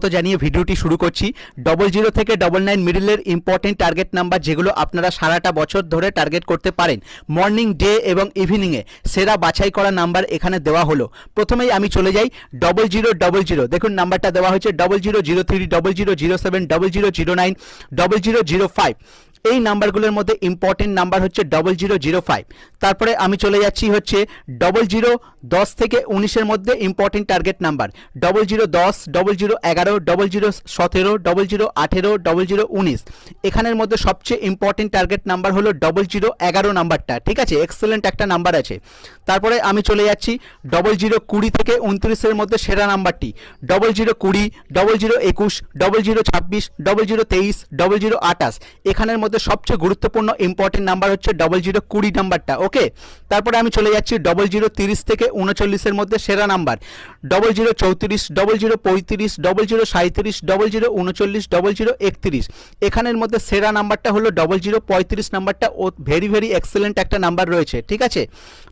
তো জানিয়ে ভিডিওটি শুরু করছি। 00 থেকে 99 মিডলের ইম্পর্টেন্ট টার্গেট নাম্বার যেগুলো আপনারা সারাটা বছর ধরে টার্গেট করতে পারেন, মর্নিং, ডে এবং ইভিনিংয়ে সেরা বাছাই করা নাম্বার এখানে দেওয়া হলো। প্রথমেই আমি চলে যাই 0000। দেখুন নাম্বারটা দেওয়া হয়েছে 0003, 0007, 0009, 0005। এই নাম্বারগুলোর মধ্যে ইম্পর্টেন্ট নাম্বার হচ্ছে 0005। তারপরে আমি চলে যাচ্ছি হচ্ছে 0010 থেকে 19-এর মধ্যে ইম্পর্টেন্ট টার্গেট নাম্বার 0010, 0011, 0017, 0018, 0019। এখানের মধ্যে সবচেয়ে ইম্পর্টেন্ট টার্গেট নাম্বার হলো 0011 নাম্বারটা। ঠিক আছে, এক্সেলেন্ট একটা নাম্বার আছে। তারপরে আমি চলে যাচ্ছি 0020 থেকে 29-এর মধ্যে সেরা নাম্বারটি 0020, 0021, 0026, 0023, 0028। এখানের মধ্যে সবচেয়ে গুরুত্বপূর্ণ ইম্পর্টেন্ট নাম্বার হচ্ছে 0020 নাম্বারটা। ওকে, তারপরে আমি চলে যাচ্ছি 0030 থেকে 39-এর মধ্যে সেরা নাম্বার 0034, 0035, 0037, 0039, 0031। এখানের মধ্যে সেরা নাম্বারটা হলো 0035 নাম্বারটা। ও ভেরি এক্সেলেন্ট একটা নাম্বার রয়েছে। ঠিক আছে,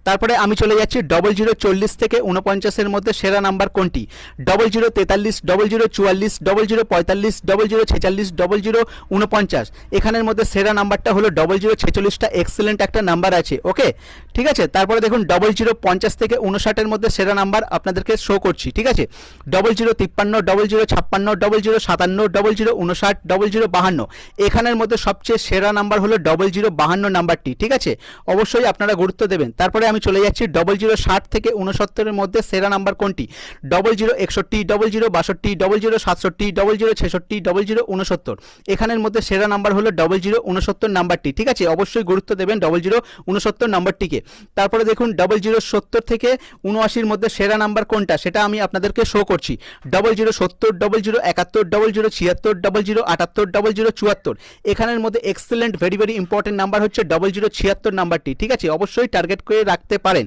তারপরে আমি চলে যাচ্ছি 0040 থেকে 49-এর মধ্যে সেরা নাম্বার কোনটি 0043, 0044, 0045, 0046, 0049। এখানের মধ্যে সেরা নাম্বারটা হলো 0046টা, এক্সেলেন্ট একটা নাম্বার আছে। ওকে, ঠিক আছে। তারপরে দেখুন 0050 থেকে 59-এর মধ্যে সেরা নাম্বার আপনাদেরকে শো করছি। ঠিক আছে, 0053, 0056, 0057, 0059, 0052। এখানের মধ্যে সবচেয়ে সেরা নাম্বার হলো 0052 নাম্বারটি। ঠিক আছে, অবশ্যই আপনারা গুরুত্ব দেবেন। তারপরে আমি চলে যাচ্ছি 0060 থেকে 69-এর মধ্যে সেরা নাম্বার কোনটি 0061, 0062, 0067, 0066, 0069। এখানের মধ্যে সেরা নাম্বার হলো 0069 নাম্বারটি। ঠিক আছে, অবশ্যই গুরুত্ব দেবেন 0069 নাম্বারটিকে। তারপরে দেখুন 0070 থেকে 79-এর মধ্যে সেরা নাম্বার কোনটা সেটা আমি আপনাদেরকে শো করছি 0070, 0071, 0076, 0078, 0074। এখানের মধ্যে এক্সেলেন্ট ভেরি ইম্পর্টেন্ট নাম্বার হচ্ছে 0076 নাম্বারটি। ঠিক আছে, অবশ্যই টার্গেট করে রাখতে পারেন,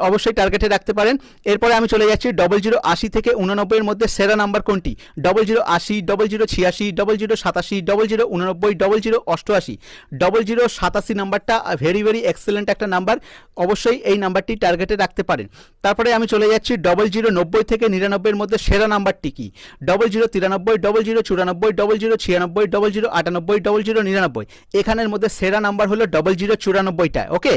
অবশ্যই টার্গেটে রাখতে পারেন। এরপরে আমি চলে যাচ্ছি 0080 থেকে 89-এর মধ্যে সেরা নাম্বার কোনটি 0080, 0086, 0087, 0089, 0088। 0087 নাম্বারটা ভেরি এক্সেলেন্ট একটা নাম্বার, অবশ্যই এই নাম্বারটি টার্গেটে রাখতে পারেন। তারপরে আমি চলে যাচ্ছি 0090 থেকে 99-এর মধ্যে সেরা নাম্বারটি কি 0093, 0094, 0096, 0098, 0099। এখানের মধ্যে সেরা নাম্বার হলো 0094টা। ওকে,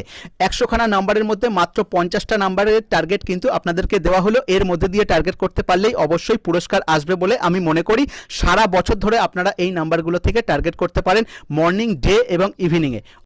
100খানা নাম্বারের মধ্যে মাত্র 50টা নাম্বারের টার্গেট কিন্তু আপনাদেরকে দেওয়া হলো। এর মধ্যে দিয়ে টার্গেট করতে পারলেই অবশ্যই পুরস্কার আসবে বলে আমি মনে করি। সারা বছর ধরে আপনারা এই নাম্বারগুলো থেকে টার্গেট করতে পারেন, মর্নিং, ডে এবং ইভিনিংয়ে।